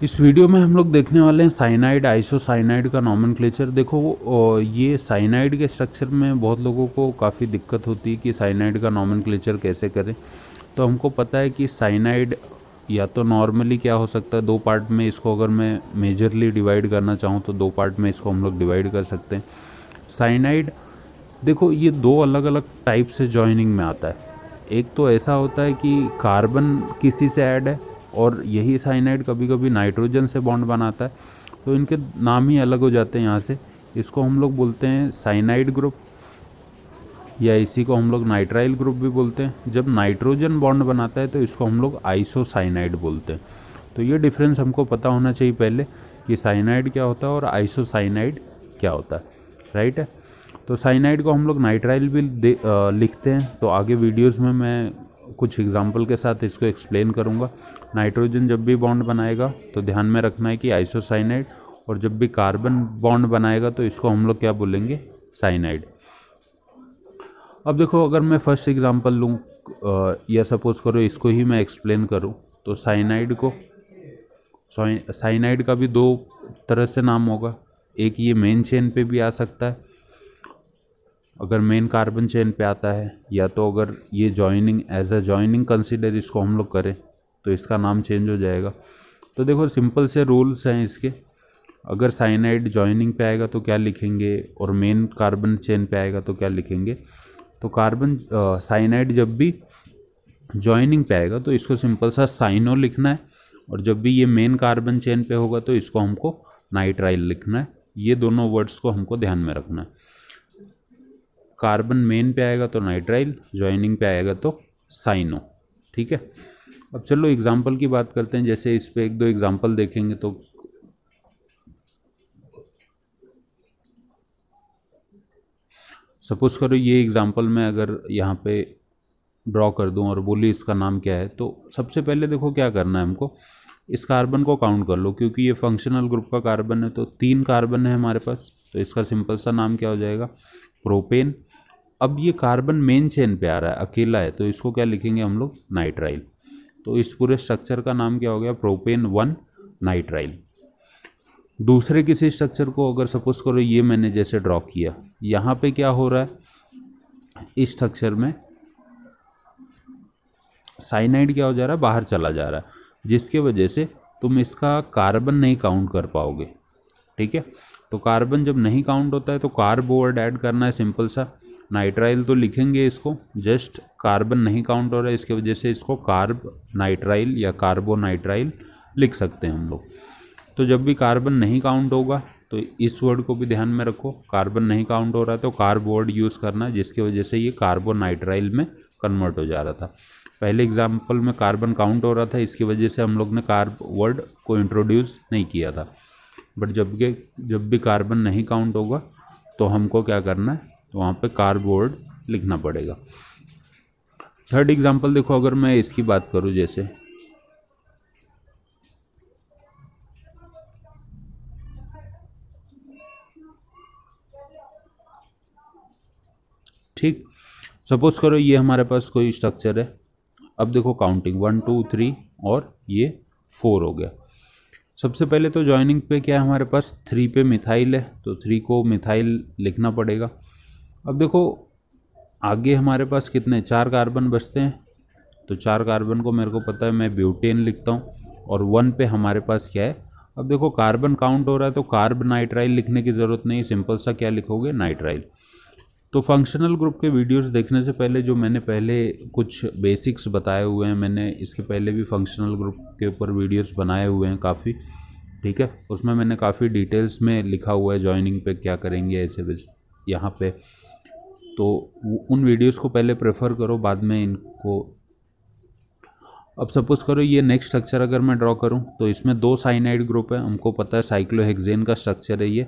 इस वीडियो में हम लोग देखने वाले हैं साइनाइड आइसोसाइनाइड का नॉमेनक्लेचर। देखो ये साइनाइड के स्ट्रक्चर में बहुत लोगों को काफ़ी दिक्कत होती है कि साइनाइड का नॉमेनक्लेचर कैसे करें। तो हमको पता है कि साइनाइड या तो नॉर्मली क्या हो सकता है, दो पार्ट में इसको अगर मैं मेजरली डिवाइड करना चाहूँ तो दो पार्ट में इसको हम लोग डिवाइड कर सकते हैं। साइनाइड देखो ये दो अलग अलग टाइप से जॉइनिंग में आता है। एक तो ऐसा होता है कि कार्बन किसी से ऐड है और यही साइनाइड कभी कभी नाइट्रोजन से बॉन्ड बनाता है, तो इनके नाम ही अलग हो जाते हैं यहाँ से। इसको हम लोग बोलते हैं साइनाइड ग्रुप, या इसी को हम लोग नाइट्राइल ग्रुप भी बोलते हैं। जब नाइट्रोजन बॉन्ड बनाता है तो इसको हम लोग आइसोसाइनाइड बोलते हैं। तो ये डिफरेंस हमको पता होना चाहिए पहले कि साइनाइड क्या होता है और आइसोसाइनाइड क्या होता है, राइट है। तो साइनाइड को हम लोग नाइट्राइल भी लिखते हैं। तो आगे वीडियोस में मैं कुछ एग्जांपल के साथ इसको एक्सप्लेन करूँगा। नाइट्रोजन जब भी बॉन्ड बनाएगा तो ध्यान में रखना है कि आइसोसाइनाइड, और जब भी कार्बन बॉन्ड बनाएगा तो इसको हम लोग क्या बोलेंगे, साइनाइड। अब देखो अगर मैं फर्स्ट एग्जांपल लूँ या सपोज करो इसको ही मैं एक्सप्लेन करूँ, तो साइनाइड को, साइनाइड का भी दो तरह से नाम होगा। एक ये मेन चेन पे भी आ सकता है, अगर मेन कार्बन चेन पे आता है, या तो अगर ये joining as a joining consider इसको हम लोग करें तो इसका नाम चेंज हो जाएगा। तो देखो सिंपल से रूल्स हैं इसके। अगर साइनाइड जॉइनिंग पे आएगा तो क्या लिखेंगे, और मेन कार्बन चेन पे आएगा तो क्या लिखेंगे। तो कार्बन साइनाइड जब भी जॉइनिंग पे आएगा तो इसको सिंपल सा साइनो लिखना है, और जब भी ये मेन कार्बन चेन पे होगा तो इसको हमको नाइट्राइल लिखना है। ये दोनों वर्ड्स को हमको ध्यान में रखना है। कार्बन मेन पे आएगा तो नाइट्राइल, जॉइनिंग पे आएगा तो साइनो, ठीक है। अब चलो एग्जाम्पल की बात करते हैं। जैसे इस पे एक दो एग्जाम्पल देखेंगे तो सपोज करो ये एग्जाम्पल में अगर यहाँ पे ड्रॉ कर दूँ और बोली इसका नाम क्या है, तो सबसे पहले देखो क्या करना है हमको, इस कार्बन को काउंट कर लो। क्योंकि ये फंक्शनल ग्रुप का कार्बन है तो 3 कार्बन है हमारे पास, तो इसका सिंपल सा नाम क्या हो जाएगा, प्रोपेन। अब ये कार्बन मेन चेन पे आ रहा है, अकेला है, तो इसको क्या लिखेंगे हम लोग, नाइट्राइल। तो इस पूरे स्ट्रक्चर का नाम क्या हो गया, प्रोपेन 1 नाइट्राइल। दूसरे किसी स्ट्रक्चर को अगर सपोज करो ये मैंने जैसे ड्रॉ किया, यहाँ पे क्या हो रहा है, इस स्ट्रक्चर में साइनाइड क्या हो जा रहा है, बाहर चला जा रहा है, जिसके वजह से तुम इसका कार्बन नहीं काउंट कर पाओगे, ठीक है। तो कार्बन जब नहीं काउंट होता है तो कार्ब वर्ड ऐड करना है सिंपल सा। नाइट्राइल तो लिखेंगे इसको, जस्ट कार्बन नहीं काउंट हो रहा है इसके वजह से इसको कार्ब नाइट्राइल या कार्बोनाइट्राइल लिख सकते हैं हम लोग। तो जब भी कार्बन नहीं काउंट होगा तो इस वर्ड को भी ध्यान में रखो, कार्बन नहीं काउंट हो रहा है तो कार्ब वर्ड यूज़ करना है, जिसकी वजह से ये कार्बोनाइट्राइल में कन्वर्ट हो जा रहा था। पहले एग्जाम्पल में कार्बन काउंट हो रहा था, इसकी वजह से हम लोग ने कार्ब वर्ड को इंट्रोड्यूस नहीं किया था। बट जब भी कार्बन नहीं काउंट होगा तो हमको क्या करना है, तो वहाँ पे कार्ब वर्ड लिखना पड़ेगा। थर्ड एग्जाम्पल देखो, अगर मैं इसकी बात करूँ, जैसे ठीक, सपोज करो ये हमारे पास कोई स्ट्रक्चर है। अब देखो काउंटिंग 1 2 3 और ये 4 हो गया। सबसे पहले तो जॉइनिंग पे क्या है हमारे पास, 3 पे मिथाइल है, तो 3 को मिथाइल लिखना पड़ेगा। अब देखो आगे हमारे पास कितने, 4 कार्बन बचते हैं, तो 4 कार्बन को मेरे को पता है मैं ब्यूटेन लिखता हूँ, और 1 पे हमारे पास क्या है। अब देखो कार्बन काउंट हो रहा है तो कार्ब नाइट्राइल लिखने की ज़रूरत नहीं, सिंपल सा क्या लिखोगे, नाइट्राइल। तो फंक्शनल ग्रुप के वीडियोस देखने से पहले जो मैंने पहले कुछ बेसिक्स बताए हुए हैं, मैंने इसके पहले भी फंक्शनल ग्रुप के ऊपर वीडियोस बनाए हुए हैं काफ़ी, ठीक है। उसमें मैंने काफ़ी डिटेल्स में लिखा हुआ है जॉइनिंग पे क्या करेंगे ऐसे बस यहाँ पे। तो उन वीडियोस को पहले प्रेफर करो, बाद में इनको। अब सपोज करो ये नेक्स्ट स्ट्रक्चर अगर मैं ड्रॉ करूँ तो इसमें 2 साइनाइड ग्रुप है, हमको पता है साइक्लोहेक्सेन का स्ट्रक्चर है ये,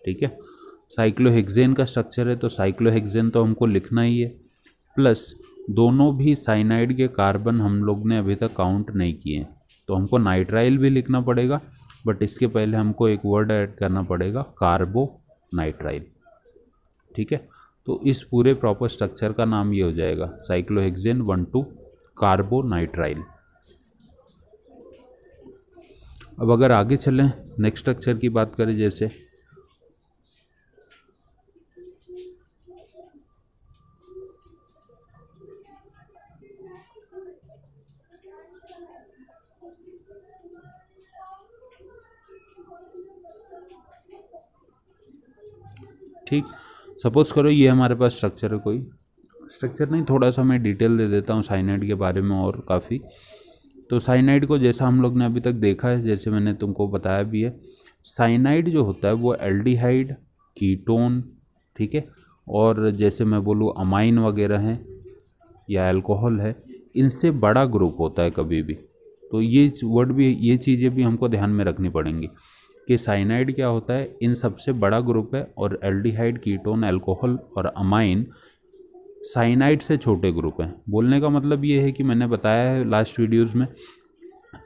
ठीक है। साइक्लोहेक्सेन का स्ट्रक्चर है तो साइक्लोहेक्सेन तो हमको लिखना ही है, प्लस दोनों भी साइनाइड के कार्बन हम लोग ने अभी तक काउंट नहीं किए हैं, तो हमको नाइट्राइल भी लिखना पड़ेगा। बट इसके पहले हमको एक वर्ड ऐड करना पड़ेगा, कार्बोनाइट्राइल, ठीक है। तो इस पूरे प्रॉपर स्ट्रक्चर का नाम ये हो जाएगा, साइक्लोहेक्सेन 1 2 कार्बोनाइट्राइल। अब अगर आगे चलें, नेक्स्ट स्ट्रक्चर की बात करें, जैसे ठीक, सपोज करो ये हमारे पास स्ट्रक्चर है, कोई स्ट्रक्चर नहीं, थोड़ा सा मैं डिटेल दे देता हूँ साइनाइड के बारे में और काफ़ी। तो साइनाइड को जैसा हम लोग ने अभी तक देखा है, जैसे मैंने तुमको बताया भी है, साइनाइड जो होता है वो एल्डिहाइड, कीटोन, ठीक है, और जैसे मैं बोलूँ अमाइन वगैरह हैं या अल्कोहल है, इनसे बड़ा ग्रुप होता है कभी भी। तो ये वर्ड भी, ये चीज़ें भी हमको ध्यान में रखनी पड़ेंगी कि साइनाइड क्या होता है, इन सबसे बड़ा ग्रुप है, और एल्डिहाइड, कीटोन, अल्कोहल और अमाइन साइनाइड से छोटे ग्रुप हैं। बोलने का मतलब ये है कि मैंने बताया है लास्ट वीडियोज़ में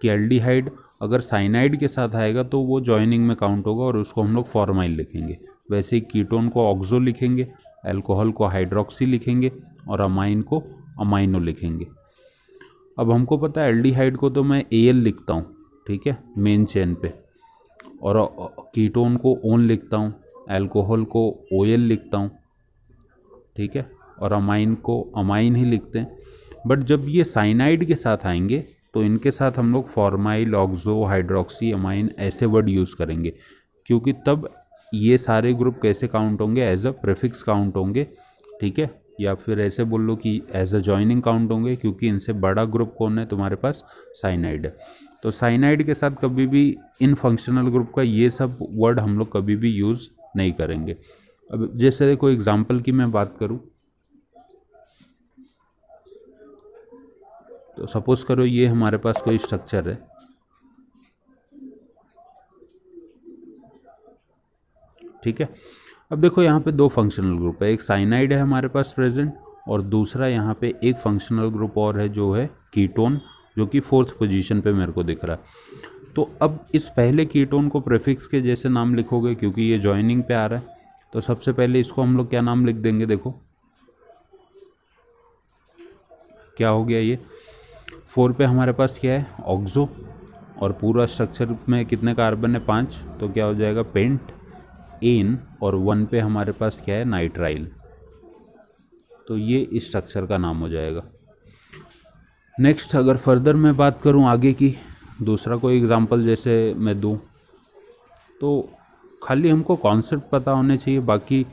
कि एल्डिहाइड अगर साइनाइड के साथ आएगा तो वो जॉइनिंग में काउंट होगा और उसको हम लोग फॉर्माइल लिखेंगे। वैसे ही कीटोन को ऑक्सो लिखेंगे, अल्कोहल को हाइड्रोक्सी लिखेंगे और अमाइन को अमाइनो लिखेंगे। अब हमको पता है एल्डिहाइड को तो मैं एल लिखता हूँ, ठीक है, मेन चेन पे, और कीटोन को ओन लिखता हूँ, अल्कोहल को ओएल लिखता हूँ, ठीक है, और अमाइन को अमाइन ही लिखते हैं। बट जब ये साइनाइड के साथ आएंगे तो इनके साथ हम लोग फॉर्माइल, ऑक्सो, हाइड्रोक्सी, अमाइन ऐसे वर्ड यूज़ करेंगे, क्योंकि तब ये सारे ग्रुप कैसे काउंट होंगे, एज अ प्रीफिक्स काउंट होंगे, ठीक है, या फिर ऐसे बोल लो कि एज अ जॉइनिंग काउंट होंगे, क्योंकि इनसे बड़ा ग्रुप कौन है तुम्हारे पास, साइनाइड है। तो साइनाइड के साथ कभी भी इन फंक्शनल ग्रुप का ये सब वर्ड हम लोग कभी भी यूज़ नहीं करेंगे। अब जैसे कोई एग्जांपल की मैं बात करूं, तो सपोज करो ये हमारे पास कोई स्ट्रक्चर है, ठीक है। अब देखो यहाँ पे दो फंक्शनल ग्रुप है, एक साइनाइड है हमारे पास प्रेजेंट, और दूसरा यहाँ पे एक फंक्शनल ग्रुप और है जो है कीटोन, जो कि 4th पोजीशन पे मेरे को दिख रहा है। तो अब इस पहले कीटोन को प्रीफिक्स के जैसे नाम लिखोगे, क्योंकि ये जॉइनिंग पे आ रहा है। तो सबसे पहले इसको हम लोग क्या नाम लिख देंगे, देखो क्या हो गया, ये 4 पे हमारे पास क्या है, ऑक्सो, और पूरा स्ट्रक्चर में कितने कार्बन है, 5, तो क्या हो जाएगा, पेंट, एन, और 1 पे हमारे पास क्या है, नाइट्राइल। तो ये इस स्ट्रक्चर का नाम हो जाएगा। नेक्स्ट अगर फर्दर मैं बात करूं आगे की, दूसरा कोई एग्जांपल जैसे मैं दूं, तो खाली हमको कॉन्सेप्ट पता होने चाहिए, बाकी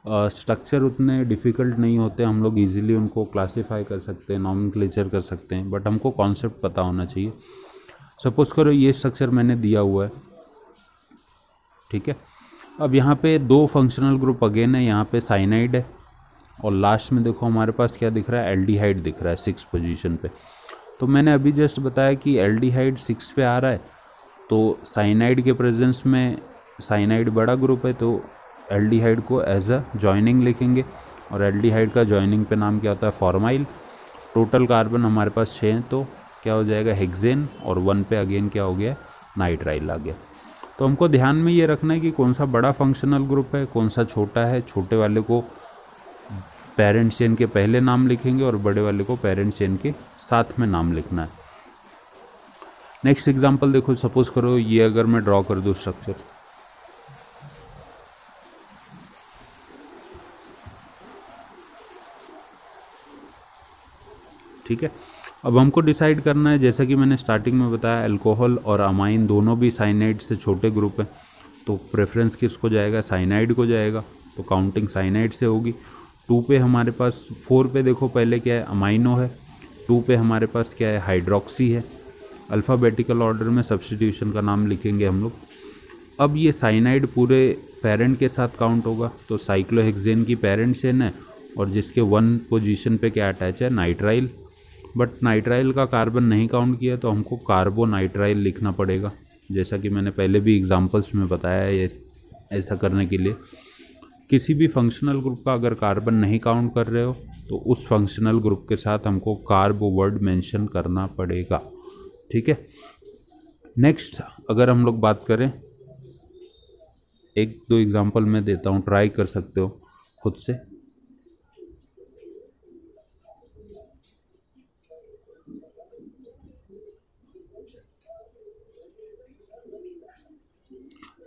स्ट्रक्चर उतने डिफ़िकल्ट नहीं होते, हम लोग इजीली उनको क्लासीफाई कर सकते हैं, नॉमेनक्लेचर कर सकते हैं, बट हमको कॉन्सेप्ट पता होना चाहिए। सपोज करो ये स्ट्रक्चर मैंने दिया हुआ है, ठीक है। अब यहाँ पे दो फंक्शनल ग्रुप अगेन है, यहाँ पे साइनाइड है, और लास्ट में देखो हमारे पास क्या दिख रहा है, एल्डिहाइड दिख रहा है 6 पोजीशन पे। तो मैंने अभी जस्ट बताया कि एल्डिहाइड 6 पे आ रहा है, तो साइनाइड के प्रेजेंस में साइनाइड बड़ा ग्रुप है, तो एल्डिहाइड को एज अ जॉइनिंग लिखेंगे, और एल्डिहाइड का जॉइनिंग पे नाम क्या होता है, फॉर्माइल। टोटल कार्बन हमारे पास 6 हैं, तो क्या हो जाएगा, हेक्सेन, और 1 पे अगेन क्या हो गया, नाइट्राइल आ गया। तो हमको ध्यान में ये रखना है कि कौन सा बड़ा फंक्शनल ग्रुप है, कौन सा छोटा है। छोटे वाले को पेरेंट चेन के पहले नाम लिखेंगे और बड़े वाले को पेरेंट चेन के साथ में नाम लिखना है। नेक्स्ट एग्जांपल देखो, सपोज करो ये अगर मैं ड्रॉ कर दूँ स्ट्रक्चर, ठीक है। अब हमको डिसाइड करना है, जैसा कि मैंने स्टार्टिंग में बताया, अल्कोहल और अमाइन दोनों भी साइनाइड से छोटे ग्रुप हैं, तो प्रेफरेंस किसको जाएगा, साइनाइड को जाएगा, तो काउंटिंग साइनाइड से होगी। 2 पे हमारे पास, 4 पे देखो पहले क्या है, अमाइनो है, 2 पे हमारे पास क्या है, हाइड्रोक्सी है। अल्फ़ाबेटिकल ऑर्डर में सब्स्टिट्यूशन का नाम लिखेंगे हम लोग। अब ये साइनाइड पूरे पेरेंट के साथ काउंट होगा, तो साइक्लोहेक्सेन की पेरेंट चेन है, और जिसके 1 पोजीशन पे क्या अटैच है, नाइट्राइल। बट नाइट्राइल का कार्बन नहीं काउंट किया, तो हमको कार्बोनाइट्राइल लिखना पड़ेगा, जैसा कि मैंने पहले भी एग्जांपल्स में बताया है। ये ऐसा करने के लिए किसी भी फंक्शनल ग्रुप का अगर कार्बन नहीं काउंट कर रहे हो, तो उस फंक्शनल ग्रुप के साथ हमको कार्बो वर्ड मेंशन करना पड़ेगा, ठीक है। नेक्स्ट अगर हम लोग बात करें, एक दो एग्जांपल मैं देता हूँ, ट्राई कर सकते हो खुद से।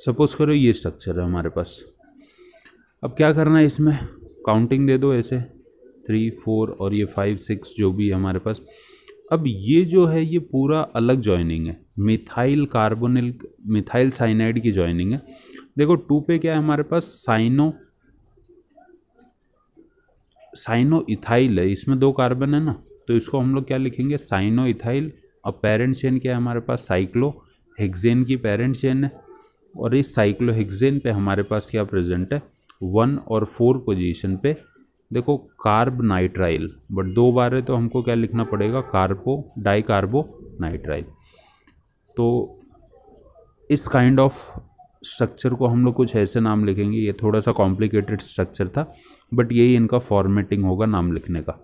सपोज करो ये स्ट्रक्चर है हमारे पास। अब क्या करना है, इसमें काउंटिंग दे दो ऐसे 3 4 और ये 5 6 जो भी है हमारे पास। अब ये जो है ये पूरा अलग जॉइनिंग है, मिथाइल कार्बोनिल मिथाइल साइनाइड की जॉइनिंग है। देखो 2 पे क्या है हमारे पास, साइनो इथाइल है, इसमें 2 कार्बन है ना, तो इसको हम लोग क्या लिखेंगे, साइनो इथाइल। अब पेरेंट चेन क्या है हमारे पास, साइक्लोहेक्सेन की पेरेंट चेन है। और इस साइक्लोहेक्सेन पे हमारे पास क्या प्रेजेंट है, 1 और 4 पोजीशन पे देखो कार्ब नाइट्राइल, बट 2 बार है तो हमको क्या लिखना पड़ेगा, डाई कार्बो नाइट्राइल। तो इस काइंड ऑफ स्ट्रक्चर को हम लोग कुछ ऐसे नाम लिखेंगे। ये थोड़ा सा कॉम्प्लिकेटेड स्ट्रक्चर था, बट यही इनका फॉर्मेटिंग होगा नाम लिखने का।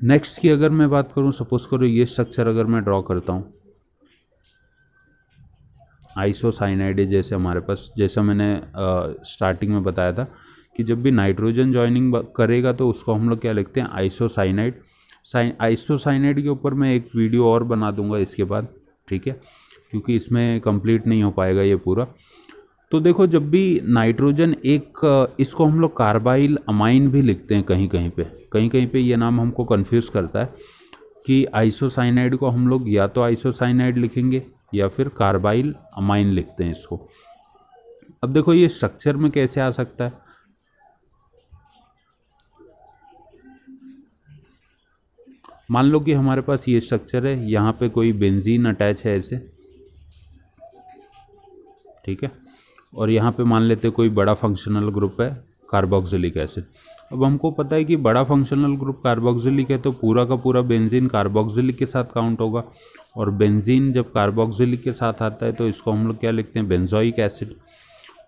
नेक्स्ट की अगर मैं बात करूं, सपोज करो ये स्ट्रक्चर अगर मैं ड्रॉ करता हूं, आइसोसाइनाइड, जैसे हमारे पास, जैसा मैंने स्टार्टिंग में बताया था कि जब भी नाइट्रोजन जॉइनिंग करेगा तो उसको हम लोग क्या लिखते हैं, आइसोसाइनाइड। आइसोसाइनाइड के ऊपर मैं एक वीडियो और बना दूंगा इसके बाद, ठीक है, क्योंकि इसमें कंप्लीट नहीं हो पाएगा ये पूरा। तो देखो जब भी नाइट्रोजन इसको हम लोग कार्बाइल अमाइन भी लिखते हैं कहीं कहीं पे ये नाम हमको कंफ्यूज करता है कि आइसोसाइनाइड को हम लोग या तो आइसोसाइनाइड लिखेंगे या फिर कार्बाइल अमाइन लिखते हैं इसको। अब देखो ये स्ट्रक्चर में कैसे आ सकता है, मान लो कि हमारे पास ये स्ट्रक्चर है, यहाँ पे कोई बेंजीन अटैच है ऐसे, ठीक है, और यहाँ पे मान लेते कोई बड़ा फंक्शनल ग्रुप है कार्बोक्सिलिक एसिड। अब हमको पता है कि बड़ा फंक्शनल ग्रुप कार्बोक्सिलिक है तो पूरा का पूरा बेंजीन कार्बोक्सिलिक के साथ काउंट होगा, और बेंजीन जब कार्बोक्सिलिक के साथ आता है तो इसको हम लोग क्या लिखते हैं, बेंजोइक एसिड।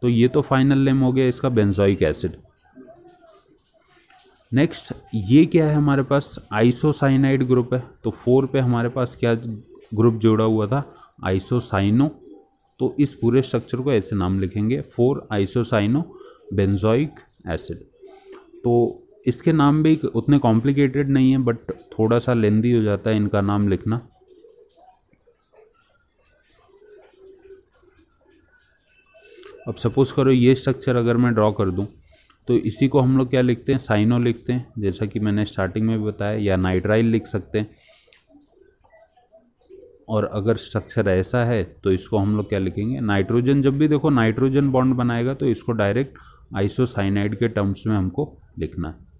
तो ये तो फाइनल नेम हो गया इसका, बेंजोइक एसिड। नेक्स्ट ये क्या है हमारे पास, आइसोसाइनाइड ग्रुप है, तो 4 पे हमारे पास क्या ग्रुप जोड़ा हुआ था, आइसोसाइनो। तो इस पूरे स्ट्रक्चर को ऐसे नाम लिखेंगे, 4 आइसोसाइनो बेंजोइक एसिड। तो इसके नाम भी उतने कॉम्प्लिकेटेड नहीं है, बट थोड़ा सा लेंदी हो जाता है इनका नाम लिखना। अब सपोज करो ये स्ट्रक्चर अगर मैं ड्रॉ कर दूं तो इसी को हम लोग क्या लिखते हैं, साइनो लिखते हैं, जैसा कि मैंने स्टार्टिंग में भी बताया, या नाइट्राइल लिख सकते हैं। और अगर स्ट्रक्चर ऐसा है तो इसको हम लोग क्या लिखेंगे, नाइट्रोजन। जब भी देखो नाइट्रोजन बॉन्ड बनाएगा तो इसको डायरेक्ट आइसोसाइनाइड के टर्म्स में हमको लिखना है।